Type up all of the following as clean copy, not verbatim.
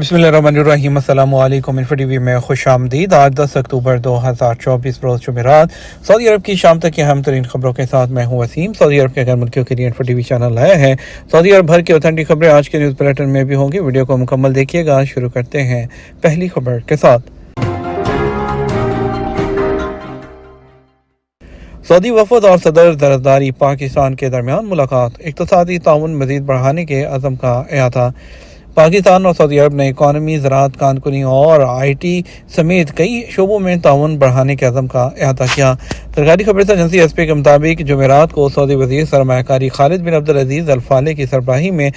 बिस्मिल्लाहिर्रहमानिर्रहीम। अस्सलामु अलैकुम। इन्फो टीवी में खुश आमदीद। आज 10 अक्टूबर 2024 रोज़ जुमेरात। सऊदी अरब की शाम तक की अहम तरीन खबरों के साथ मैं हूँ वसीम। सऊदी अरब के गैर मुल्कियों के लिए इन्फो टीवी चैनल लाया है। सऊदी अरब भर की ऑथेंटिक खबरें आज के न्यूज़ बुलेटिन में भी होंगी। वीडियो को मुकम्मल देखिएगा। शुरू करते हैं पहली खबर के साथ। सऊदी वफद और सदर ज़रदारी पाकिस्तान के दरमियान मुलाकात। इक़्तिसादी ताउन मज़ीद बढ़ाने के अज़म का अहाता। पाकिस्तान और सऊदी अरब ने इकॉनमी, ज़राअत, कानूनी और IT समेत कई शोबों में ताउन बढ़ाने के अज़म का अहाता किया। सरकारी खबर एजेंसी SP के मुताबिक जुमेरात को सऊदी वज़ीर सरमायाकारी खालिद बिन अब्दुल अजीज़ अल फाले की सरबराही में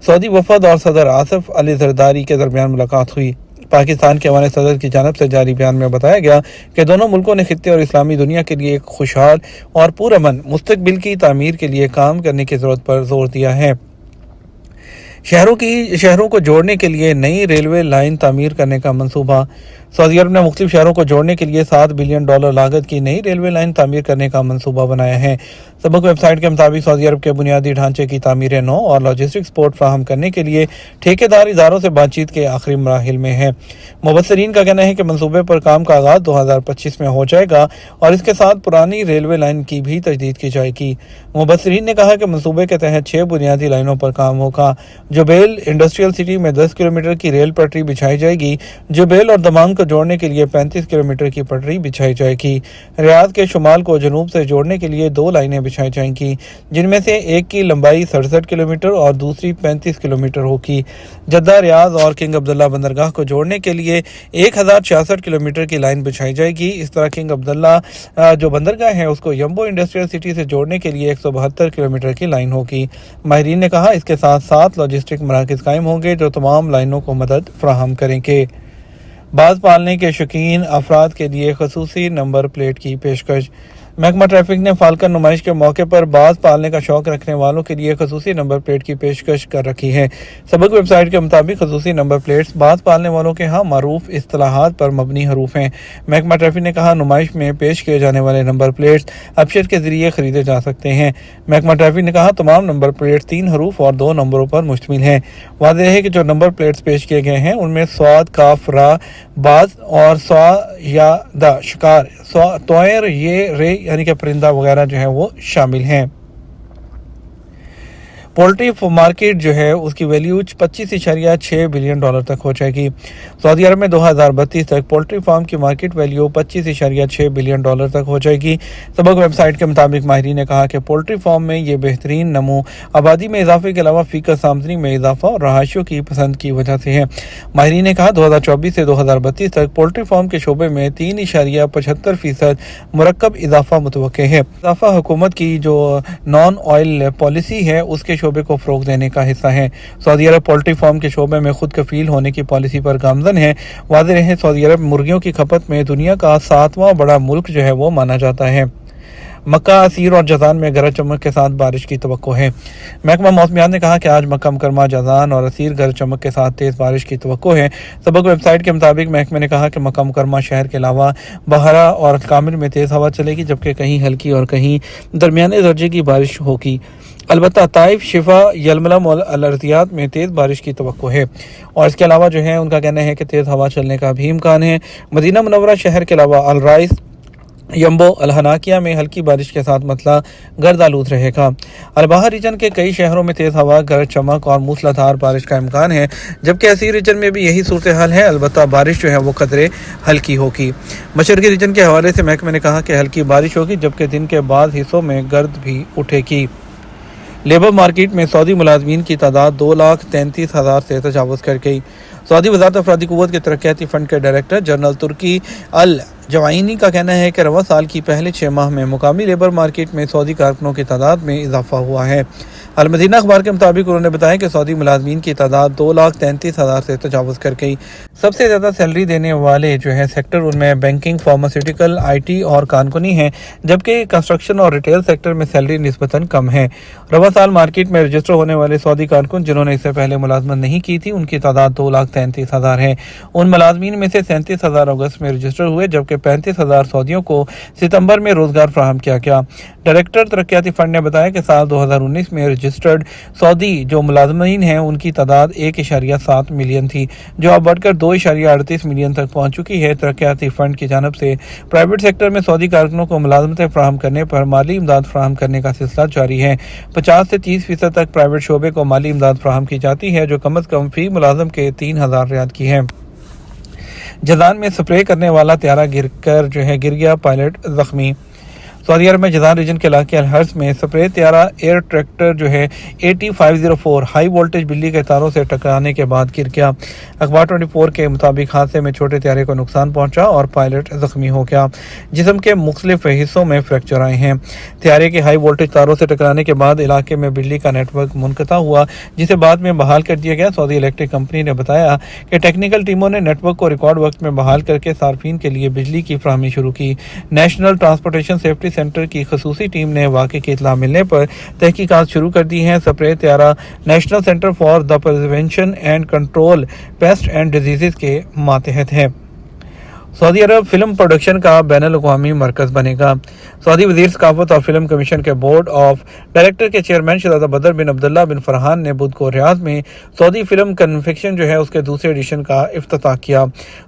सऊदी वफद और सदर आसिफ अली ज़रदारी के दरमियान मुलाकात हुई। पाकिस्तान के अवान सदर की जानिब से जारी बयान में बताया गया कि दोनों मुल्कों ने खित्ते और इस्लामी दुनिया के लिए एक खुशहाल और पुरअमन मुस्तकबिल की तामीर के लिए काम करने की ज़रूरत पर जोर दिया है। शहरों को जोड़ने के लिए नई रेलवे लाइन तामीर करने का मंसूबा। सऊदी अरब ने मुख्तलिफ शहरों को जोड़ने के लिए $7 बिलियन लागत की नई रेलवे लाइन तामीर करने का मंसूबा बनाया है। सबक वेबसाइट के मुताबिक सऊदी अरब के बुनियादी ढांचे की तामीर नौ और लॉजिस्टिक सपोर्ट फराहम करने के लिए ठेकेदार इदारों से बातचीत के आखिरी मराहिल में है। मुबस्सिरीन का कहना है कि मंसूबे पर काम का आगाज़ 2025 में हो जाएगा और इसके साथ पुरानी रेलवे लाइन की भी तजदीद की जाएगी। मुबस्सिरीन ने कहा कि मंसूबे के तहत 6 बुनियादी लाइनों पर काम होगा। जुबैल इंडस्ट्रियल सिटी में 10 किलोमीटर की रेल पटरी बिछाई जाएगी। जुबैल और दमाम को जोड़ने के लिए 35 किलोमीटर की पटरी बिछाई जाएगी। रियाद के शुमाल को जनूब से जोड़ने के लिए 2 लाइनें बिछाई जाएंगी, जिनमें से एक की लंबाई 67 किलोमीटर और दूसरी 35 किलोमीटर होगी। जद्दा, रियाद और किंग अब्दुल्ला बंदरगाह को जोड़ने के लिए 1066 किलोमीटर की लाइन बिछाई जाएगी। इस तरह किंग अब्दुल्ला जो बंदरगाह है उसको यम्बो इंडस्ट्रियल सिटी से जोड़ने के लिए 172 किलोमीटर की लाइन होगी। माहिरीन ने कहा इसके साथ 7 लॉजिस्टिक मराकज़ कायम होंगे जो तमाम लाइनों को मदद फराहम करेंगे। बाज़ पालने के शौकीन अफराद के लिए खसूसी नंबर प्लेट की पेशकश। महकमा ट्रैफिक ने फाल्कन नुमाइश के मौके पर बाज़ पालने का शौक रखने वालों के लिए खसूसी नंबर प्लेट की पेशकश कर रखी है। सबक वेबसाइट के मुताबिक खसूसी नंबर प्लेट्स बाज़ पालने वालों के यहाँ मारूफ इस्तिलाहात पर मबनी हरूफ हैं। महकमा ट्रैफिक ने कहा नुमाइश में पेश किए जाने वाले नंबर प्लेट्स अबशर के जरिए खरीदे जा सकते हैं। महकमा ट्रैफिक ने कहा तमाम नंबर प्लेट्स 3 हरूफ और 2 नंबरों पर मुश्तमिल हैं। वाज़ेह है कि जो नंबर प्लेट्स पेश किए गए हैं उनमें स्वाद, काफ, रा, बाज और स्वा या द शिकार, तोयर, ये, रे यानी कि परिंदा वगैरह जो है वो शामिल हैं। पोल्ट्री मार्केट जो है उसकी वैल्यू 25.6 बिलियन डॉलर तक हो जाएगी। सऊदी अरब में 2032 तक पोल्ट्री फार्म की मार्केट वैल्यू 25.6 बिलियन डॉलर तक हो जाएगी। सबक वेबसाइट के मुताबिक माहिरीन ने कहा कि पोल्ट्री फार्म में ये बेहतरीन नमो आबादी में इजाफे के अलावा फीकस आमदनी में इजाफा और रहायशियों की पसंद की वजह से है। माहिरीन ने कहा 2024 से 2032 तक पोल्ट्री फार्म के शोबे में 3.75% मुरक्कब इजाफा मुतवक्के है। इजाफा हुकूमत की जो नॉन ऑयल पॉलिसी है उसके शोबे को फरोग देने का हिस्सा है। सऊदी अरब पोल्ट्री फार्म के शोबे में खुद कफील होने की पॉलिसी पर गामजन है। वाज़ेह है सऊदी अरब मुर्गियों की खपत में दुनिया का 7वां बड़ा मुल्क जो है वो माना जाता है। मक्का, असीर और जज़ान में गरज चमक के साथ बारिश की तवक्को है। महकमा मौसमियात ने कहा कि आज मक्का मुकरमा, जज़ान और असीर गरज चमक के साथ तेज़ बारिश की तवक्को है। सबक वेबसाइट के मुताबिक महकमे ने कहा कि मक्का मुकरमा शहर के अलावा बहरा और कामिल में तेज़ हवा चलेगी, जबकि कहीं हल्की और कहीं दरमियाने दर्जे की बारिश होगी। अलबत्ता ताइफ, शिफा, यलमलम और अल-अर्ज़ियात में तेज़ बारिश की तवक्को है और इसके अलावा जो है उनका कहना है कि तेज़ हवा चलने का भी इम्कान है। मदीना मुनव्वरा शहर के अलावा अल राइस, यम्बो, अल-हनाकिया में हल्की बारिश के साथ मतला गर्द आलूद रहेगा। अल-बहर रीजन के कई शहरों में तेज़ हवा, गरज चमक और मूसलाधार बारिश का इम्कान है, जबकि असीर रीजन में भी यही सूरत हाल है। अलबत्ता बारिश जो है वो कदरे हल्की होगी। मशरकी रीजन के हवाले से महकमे ने कहा कि हल्की बारिश होगी, जबकि दिन के बाद हिस्सों में गर्द भी उठेगी। लेबर मार्केट में सऊदी मुलाजमीन की तादाद 2,33,000 से तजावज़ कर गई। सऊदी वज़ारत अफरादी क़ुव्वत के तरक्याती फ़ंड के डायरेक्टर जनरल तुर्की अल जवाइनी का कहना है कि रवां साल की पहले 6 माह में मुकामी लेबर मार्केट में सऊदी कारकुनों की तादाद में इजाफा हुआ है। अल-मदीना अखबार के मुताबिक उन्होंने बताया कि सऊदी मुलाजमीन की तादाद 2,33,000 से तजावज़ कर गई। सबसे ज़्यादा सैलरी देने वाले जो है सेक्टर उनमें बैंकिंग, फार्मास्यूटिकल, IT और कानूनी हैं, जबकि कंस्ट्रक्शन और रिटेल सेक्टर में सैलरी निस्बतन कम है। रवां साल मार्केट में रजिस्टर होने वाले सऊदी कारकुन जिन्होंने इससे पहले मुलाजमत नहीं की थी उनकी तादाद 2,33,000 है। उन मुलाजमीन में से 37,000 अगस्त में रजिस्टर हुए, जबकि 35,000 सऊदियों को सितंबर में रोजगार फराहम किया गया। डायरेक्टर तरक्याती फंड ने बताया कि साल 2019 में رجسٹرڈ سعودی جو ملازمین ہیں ان کی تعداد 1.7 ملین تھی، جو اب بڑھ کر 2.38 ملین تک پہنچ چکی ہے۔ ترقیاتی فنڈ کی جانب سے پرائیویٹ سیکٹر میں سعودی کارکنوں کو ملازمتیں فراہم کرنے پر مالی امداد فراہم کرنے کا سلسلہ جاری ہے۔ 50 سے 30% تک پرائیویٹ شعبے کو مالی امداد فراہم کی جاتی ہے، جو کم از کم فی ملازم کے 3000 ریال کی ہے۔ جازان میں سپرے کرنے والا طیارہ گر گیا، پائلٹ زخمی۔ سعودی عرب میں جازان ریجن کے علاقے الحرس میں سپرے طیارہ year tractor AT504 high voltage بجلی کے تاروں سے ٹکرانے کے بعد گر گیا۔ اخبار 24 کے مطابق حادثے میں چھوٹے طیارے کو نقصان پہنچا اور پائلٹ زخمی ہو گیا۔ جسم کے مختلف حصوں میں فریکچر آئے ہیں۔ طیارے کے ہائی وولٹیج تاروں سے ٹکرانے کے بعد علاقے میں بجلی کا نیٹ ورک منقطع ہوا، جسے بعد میں بحال کر دیا گیا۔ سعودی الیکٹرک کمپنی نے بتایا کہ ٹیکنیکل ٹیموں نے نیٹ ورک کو ریکارڈ وقت میں بحال کر کے صارفین کے لیے بجلی کی فراہمی شروع کی۔ نیشنل ٹرانسپورٹیشن سیفٹی سینٹر کی خصوصی ٹیم نے واقعے کی اطلاع ملنے پر تحقیقات شروع کر دی ہیں۔ سپرے طیارہ national centre for the prevention and control paste and diseases کے ماتحت ہے۔ سعودی عرب فلم پروڈکشن کا بین الاقوامی مرکز بنے گا۔ سعودی وزیر ثقافت اور فلم کمیشن کے بورڈ آف ڈائریکٹر کے چیئرمین شہزادہ بدر بن عبداللہ بن فرحان نے بدھ کو ریاض میں سعودی فلم کنونشن اس کے دوسرے ایڈیشن کا افتتاح کیا۔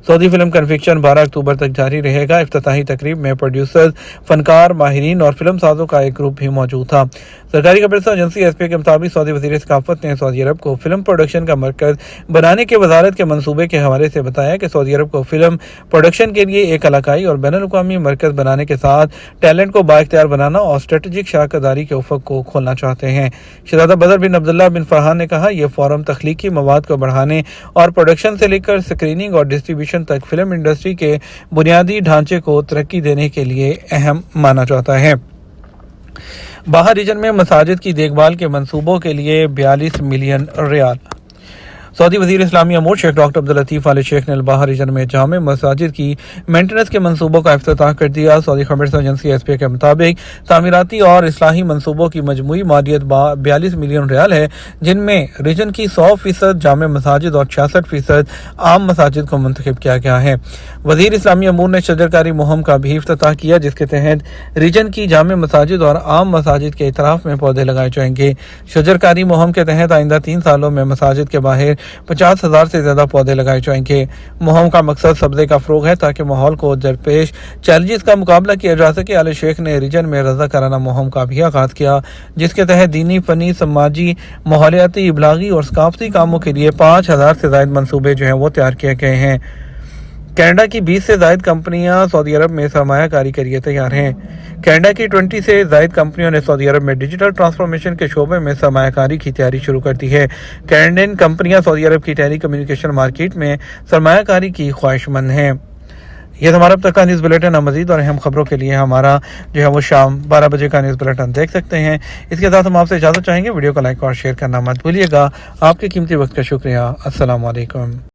سعودی فلم کنونشن 12 اکتوبر تک جاری رہے گا۔ افتتاحی تقریب میں پروڈیوسرز، فنکار، ماہرین اور فلم سازوں کا ایک گروپ بھی موجود تھا۔ سرکاری خبررساں ایجنسی SPA کے مطابق سعودی وزیر ثقافت نے سعودی عرب کو فلم پروڈکشن کا مرکز بنانے کے وزارت کے منصوبے کے حوالے سے بتایا کہ سعودی عرب کو فلم پروڈکشن کے لیے ایک علاقائی اور بین الاقوامی مرکز بنانے کے ساتھ ٹیلنٹ کو بااختیار بنانا اور اسٹریٹجک شراکت داری کے افق کو کھولنا چاہتے ہیں۔ شہزادہ بدر بن عبداللہ بن فرحان نے کہا، یہ فورم تخلیقی مواد کو بڑھانے اور پروڈکشن سے لے کر سکریننگ اور ڈسٹریبیوشن تک فلم انڈسٹری کے بنیادی ڈھانچے کو ترقی دینے کے لیے اہم مانا جاتا ہے۔ باہر ریجن میں مساجد کی دیکھ بھال کے منصوبوں کے لیے 42 ملین ریال۔ سعودی وزیر اسلامی امور شیخ ڈاکٹر عبداللطیف آل شیخ نے الباحر ریجن میں جامع مساجد کی مینٹیننس کے منصوبوں کا افتتاح کر دیا۔ سعودی خبررساں ایجنسی SPA کے مطابق تعمیراتی اور اصلاحی منصوبوں کی مجموعی مالیت 42 ملین ریال ہے، جن میں ریجن کی 100% جامع مساجد اور 66% عام مساجد کو منتخب کیا گیا ہے۔ وزیر اسلامی امور نے شجرکاری مہم کا بھی افتتاح کیا، جس کے تحت ریجن کی جامع مساجد اور عام مساجد کے اطراف میں پودے لگائے جائیں گے۔ شجرکاری مہم کے تحت آئندہ 3 سالوں میں مساجد کے باہر 50,000 سے زیادہ پودے لگائے جائیں گے۔ مہم کا مقصد سبزے کا فروغ ہے تاکہ ماحول کو درپیش چیلنجز کا مقابلہ کیا جا سکے۔ آل شیخ نے ریجن میں رضاکارانہ مہم کا بھی آغاز کیا، جس کے تحت دینی، فنی، سماجی، ماحولیاتی، ابلاغی اور ثقافتی کاموں کے لیے 5000 سے زائد منصوبے وہ تیار کیے گئے ہیں۔ کینیڈا کی 20 سے زائد کمپنیاں سعودی عرب میں سرمایہ کاری کے لیے تیار ہیں۔ کینیڈا کی 20 سے زائد کمپنیوں نے سعودی عرب میں ڈیجیٹل ٹرانسفارمیشن کے شعبے میں سرمایہ کاری کی تیاری شروع کر دی ہے۔ کینیڈین کمپنیاں سعودی عرب کی ٹیلی کمیونیکیشن مارکیٹ میں سرمایہ کاری کی خواہش مند ہیں۔ یہ ہمارا اب تک کا نیوز بلیٹن ہے۔ مزید اور اہم خبروں کے لیے ہمارا وہ شام 12 بجے کا نیوز بلیٹن دیکھ سکتے ہیں۔ اس کے ساتھ ہم آپ سے اجازت چاہیں گے۔ ویڈیو کو لائک اور شیئر کرنا مت بھولیے گا۔ آپ کے قیمتی وقت کا شکریہ۔ السلام علیکم۔